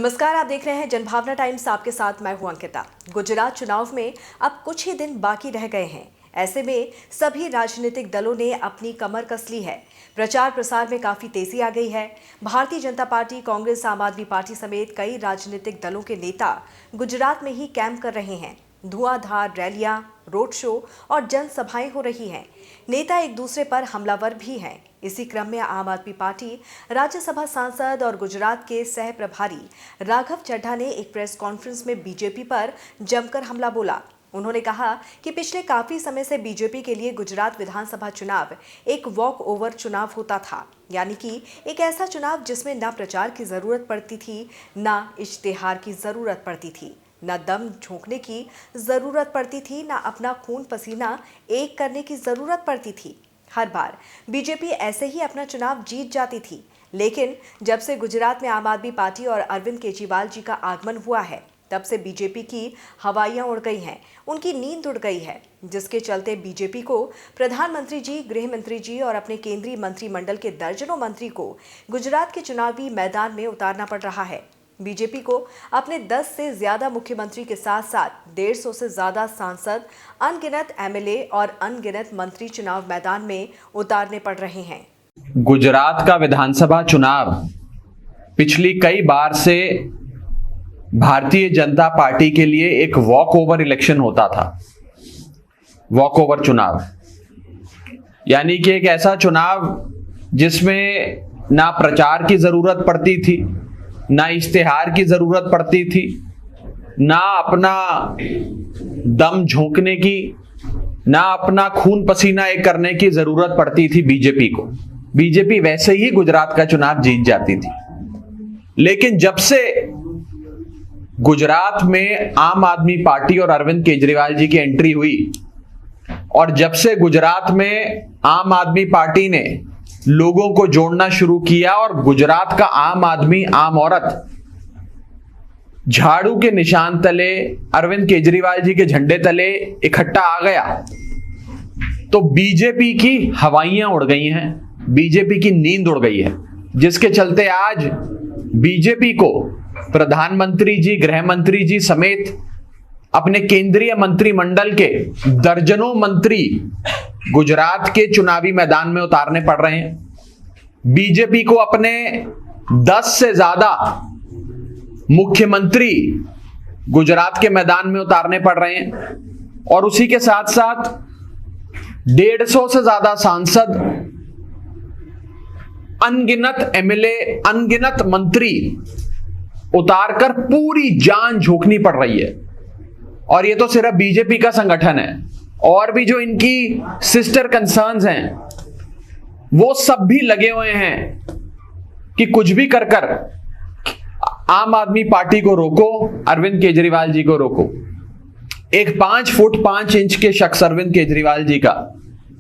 नमस्कार, आप देख रहे हैं जनभावना टाइम्स। आपके साथ मैं हूं अंकिता। गुजरात चुनाव में अब कुछ ही दिन बाकी रह गए हैं। ऐसे में सभी राजनीतिक दलों ने अपनी कमर कस ली है। प्रचार प्रसार में काफी तेजी आ गई है। भारतीय जनता पार्टी, कांग्रेस, आम आदमी पार्टी समेत कई राजनीतिक दलों के नेता गुजरात में ही कैंप कर रहे हैं। धुआंधार रैलियां, रोड शो और जनसभाएं हो रही हैं। नेता एक दूसरे पर हमलावर भी हैं। इसी क्रम में आम आदमी पार्टी राज्यसभा सांसद और गुजरात के सह प्रभारी राघव चड्ढा ने एक प्रेस कॉन्फ्रेंस में बीजेपी पर जमकर हमला बोला। उन्होंने कहा कि पिछले काफी समय से बीजेपी के लिए गुजरात विधानसभा चुनाव एक वॉक ओवर चुनाव होता था, यानी कि एक ऐसा चुनाव जिसमें ना प्रचार की जरूरत पड़ती थी, ना इश्तेहार की जरूरत पड़ती थी, ना दम झोंकने की जरूरत पड़ती थी, ना अपना खून पसीना एक करने की जरूरत पड़ती थी। हर बार बीजेपी ऐसे ही अपना चुनाव जीत जाती थी। लेकिन जब से गुजरात में आम आदमी पार्टी और अरविंद केजरीवाल जी का आगमन हुआ है, तब से बीजेपी की हवाइयां उड़ गई हैं, उनकी नींद उड़ गई है, जिसके चलते बीजेपी को प्रधानमंत्री जी, गृह मंत्री जी और अपने केंद्रीय मंत्रिमंडल के दर्जनों मंत्री को गुजरात के चुनावी मैदान में उतारना पड़ रहा है। बीजेपी को अपने 10 से ज्यादा मुख्यमंत्री के साथ साथ 150 से ज्यादा सांसद, अनगिनत एमएलए और अनगिनत मंत्री चुनाव मैदान में उतारने पड़ रहे हैं। गुजरात का विधानसभा चुनाव पिछली कई बार से भारतीय जनता पार्टी के लिए एक वॉक ओवर इलेक्शन होता था। वॉक ओवर चुनाव यानी कि एक ऐसा चुनाव जिसमें ना प्रचार की जरूरत पड़ती थी, ना इश्तेहार की जरूरत पड़ती थी, ना अपना दम झोंकने की, ना अपना खून पसीना एक करने की जरूरत पड़ती थी बीजेपी को। बीजेपी वैसे ही गुजरात का चुनाव जीत जाती थी। लेकिन जब से गुजरात में आम आदमी पार्टी और अरविंद केजरीवाल जी की एंट्री हुई और जब से गुजरात में आम आदमी पार्टी ने लोगों को जोड़ना शुरू किया और गुजरात का आम आदमी, आम औरत झाड़ू के निशान तले, अरविंद केजरीवाल जी के झंडे तले इकट्ठा आ गया, तो बीजेपी की हवाइयां उड़ गई हैं, बीजेपी की नींद उड़ गई है, जिसके चलते आज बीजेपी को प्रधानमंत्री जी, गृह मंत्री जी समेत अपने केंद्रीय मंत्रिमंडल के दर्जनों मंत्री गुजरात के चुनावी मैदान में उतारने पड़ रहे हैं। बीजेपी को अपने 10 से ज्यादा मुख्यमंत्री गुजरात के मैदान में उतारने पड़ रहे हैं और उसी के साथ साथ 150 से ज्यादा सांसद, अनगिनत एमएलए, अनगिनत मंत्री उतारकर पूरी जान झोंकनी पड़ रही है। और ये तो सिर्फ बीजेपी का संगठन है, और भी जो इनकी सिस्टर कंसर्न्स हैं वो सब भी लगे हुए हैं कि कुछ भी कर कर आम आदमी पार्टी को रोको, अरविंद केजरीवाल जी को रोको। एक 5 फुट 5 इंच के शख्स अरविंद केजरीवाल जी का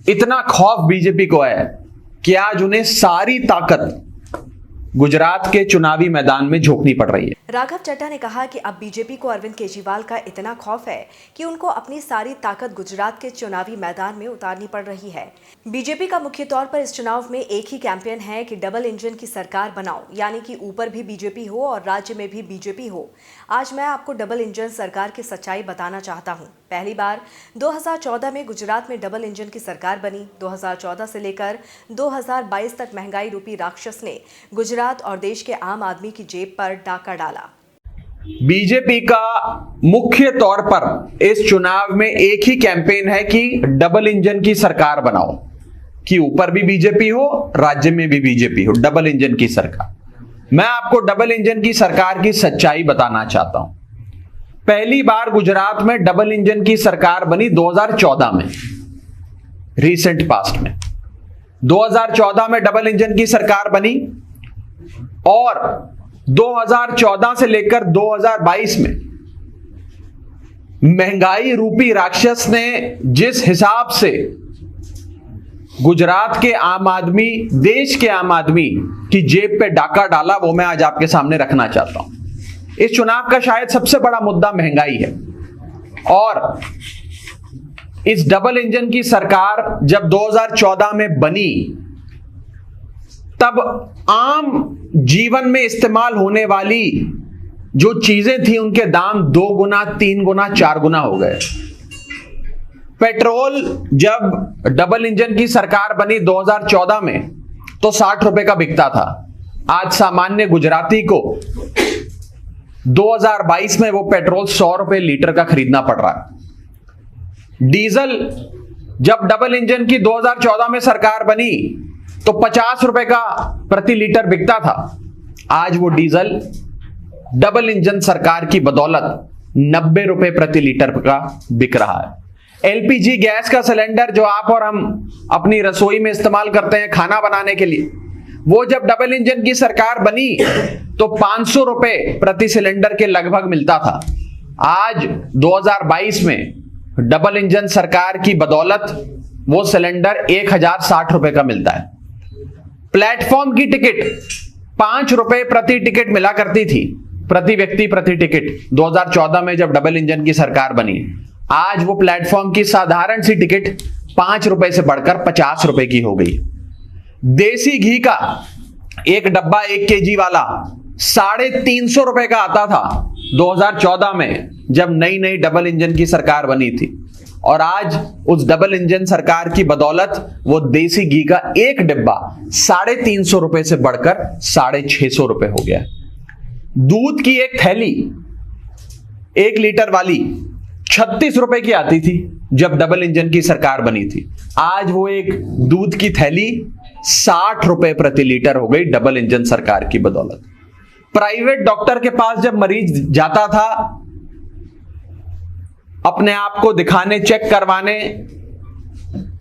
इतना खौफ बीजेपी को है कि आज उन्हें सारी ताकत गुजरात के चुनावी मैदान में झोंकनी पड़ रही है। राघव चड्ढा ने कहा कि अब बीजेपी को अरविंद केजरीवाल का इतना खौफ है कि उनको अपनी सारी ताकत गुजरात के चुनावी मैदान में उतारनी पड़ रही है। बीजेपी का मुख्य तौर पर इस चुनाव में एक ही कैंपेन है कि डबल इंजन की सरकार बनाओ, यानी कि ऊपर भी बीजेपी हो और राज्य में भी बीजेपी हो। आज मैं आपको डबल इंजन सरकार की सच्चाई बताना चाहता हूँ। पहली बार 2014 में गुजरात में डबल इंजन की सरकार बनी। 2014 से लेकर 2022 तक महंगाई रूपी राक्षस ने गुजरात और देश के आम आदमी की जेब पर डाका डाला। बीजेपी का मुख्य तौर पर इस चुनाव में एक ही कैंपेन है कि डबल इंजन की सरकार बनाओ, कि ऊपर भी बीजेपी हो, राज्य में भी बीजेपी हो, डबल इंजन की सरकार। मैं आपको डबल इंजन की सरकार की सच्चाई बताना चाहता हूं। पहली बार गुजरात में डबल इंजन की सरकार बनी 2014 में, रीसेंट पास्ट में 2014 में डबल इंजन की सरकार बनी और 2014 से लेकर 2022 में महंगाई रूपी राक्षस ने जिस हिसाब से गुजरात के आम आदमी, देश के आम आदमी की जेब पे डाका डाला, वो मैं आज आपके सामने रखना चाहता हूं। इस चुनाव का शायद सबसे बड़ा मुद्दा महंगाई है और इस डबल इंजन की सरकार जब 2014 में बनी तब आम जीवन में इस्तेमाल होने वाली जो चीजें थी उनके दाम 2 गुना, 3 गुना, 4 गुना हो गए। पेट्रोल जब डबल इंजन की सरकार बनी 2014 में तो 60 रुपए का बिकता था। आज सामान्य गुजराती को 2022 में वो पेट्रोल 100 रुपए लीटर का खरीदना पड़ रहा है। डीजल जब डबल इंजन की 2014 में सरकार बनी तो 50 रुपए का प्रति लीटर बिकता था। आज वो डीजल डबल इंजन सरकार की बदौलत 90 रुपए प्रति लीटर का बिक रहा है। एलपीजी गैस का सिलेंडर जो आप और हम अपनी रसोई में इस्तेमाल करते हैं खाना बनाने के लिए, वो जब डबल इंजन की सरकार बनी तो 500 रुपए प्रति सिलेंडर के लगभग मिलता था। आज 2022 में डबल इंजन सरकार की बदौलत वो सिलेंडर 1060 रुपए का मिलता है। प्लेटफॉर्म की टिकट 5 रुपए प्रति टिकट मिला करती थी, प्रति व्यक्ति प्रति टिकट 2014 में जब डबल इंजन की सरकार बनी। आज वो प्लेटफॉर्म की साधारण सी टिकट 5 रुपए से बढ़कर 50 रुपए की हो गई। देसी घी का एक डब्बा 1 केजी वाला 350 रुपए का आता था 2014 में जब नई नई डबल इंजन की सरकार बनी थी, और आज उस डबल इंजन सरकार की बदौलत वो देसी घी का एक डिब्बा 350 रुपए से बढ़कर 650 रुपए हो गया। दूध की एक थैली 1 लीटर वाली 36 रुपए की आती थी जब डबल इंजन की सरकार बनी थी। आज वो एक दूध की थैली 60 रुपए प्रति लीटर हो गई डबल इंजन सरकार की बदौलत। प्राइवेट डॉक्टर के पास जब मरीज जाता था अपने आप को दिखाने, चेक करवाने,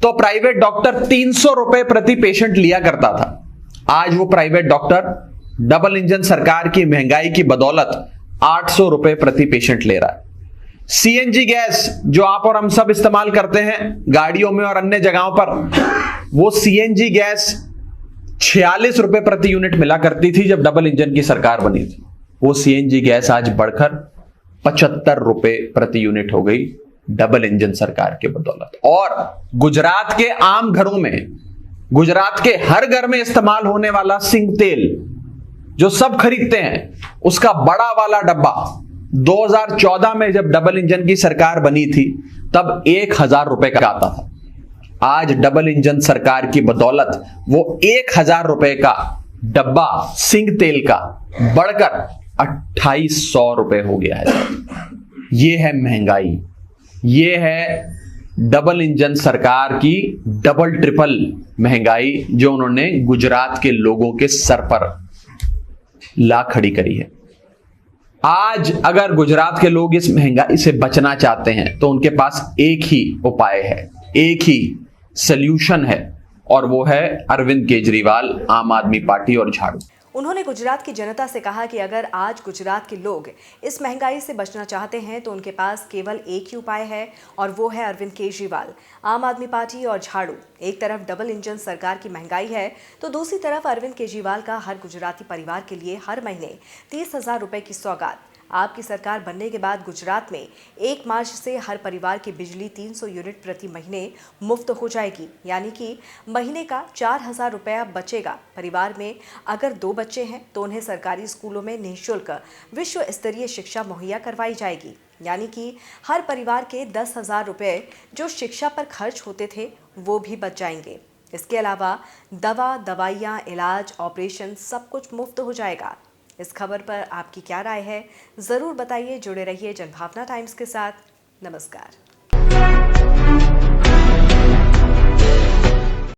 तो प्राइवेट डॉक्टर 300 रुपए प्रति पेशेंट लिया करता था। आज वो प्राइवेट डॉक्टर डबल इंजन सरकार की महंगाई की बदौलत 800 रुपए प्रति पेशेंट ले रहा है। सीएनजी गैस जो आप और हम सब इस्तेमाल करते हैं गाड़ियों में और अन्य जगहों पर, वो सीएनजी गैस 46 रुपए प्रति यूनिट मिला करती थी जब डबल इंजन की सरकार बनी थी। वो सीएनजी गैस आज बढ़कर 75 रुपए प्रति यूनिट हो गई डबल इंजन सरकार के बदौलत। और गुजरात के आम घरों में, गुजरात के हर घर में इस्तेमाल होने वाला सिंग तेल जो सब खरीदते हैं, उसका बड़ा वाला डब्बा 2014 में जब डबल इंजन की सरकार बनी थी तब 1000 रुपए का आता था। आज डबल इंजन सरकार की बदौलत वो 1000 रुपए का डब्बा सिंग तेल का बढ़कर 2800 रुपए हो गया है। ये है महंगाई, ये है डबल इंजन सरकार की डबल ट्रिपल महंगाई जो उन्होंने गुजरात के लोगों के सर पर ला खड़ी करी है। आज अगर गुजरात के लोग इस महंगाई से बचना चाहते हैं तो उनके पास एक ही उपाय है, एक ही सल्यूशन है, और वो है अरविंद केजरीवाल, आम आदमी पार्टी और झाड़ू। उन्होंने गुजरात की जनता से कहा कि अगर आज गुजरात के लोग इस महंगाई से बचना चाहते हैं तो उनके पास केवल एक ही उपाय है, और वो है अरविंद केजरीवाल, आम आदमी पार्टी और झाड़ू। एक तरफ डबल इंजन सरकार की महंगाई है तो दूसरी तरफ अरविंद केजरीवाल का हर गुजराती परिवार के लिए हर महीने 30,000 रुपए की सौगात। आपकी सरकार बनने के बाद गुजरात में 1 मार्च से हर परिवार की बिजली 300 यूनिट प्रति महीने मुफ्त हो जाएगी, यानी कि महीने का 4,000 रुपया बचेगा। परिवार में अगर 2 बच्चे हैं तो उन्हें सरकारी स्कूलों में निःशुल्क विश्व स्तरीय शिक्षा मुहैया करवाई जाएगी, यानी कि हर परिवार के 10,000 रुपये जो शिक्षा पर खर्च होते थे वो भी बच जाएंगे। इसके अलावा दवाइयाँ, इलाज, ऑपरेशन सब कुछ मुफ्त हो जाएगा। इस खबर पर आपकी क्या राय है, ज़रूर बताइए। जुड़े रहिए जनभावना टाइम्स के साथ। नमस्कार।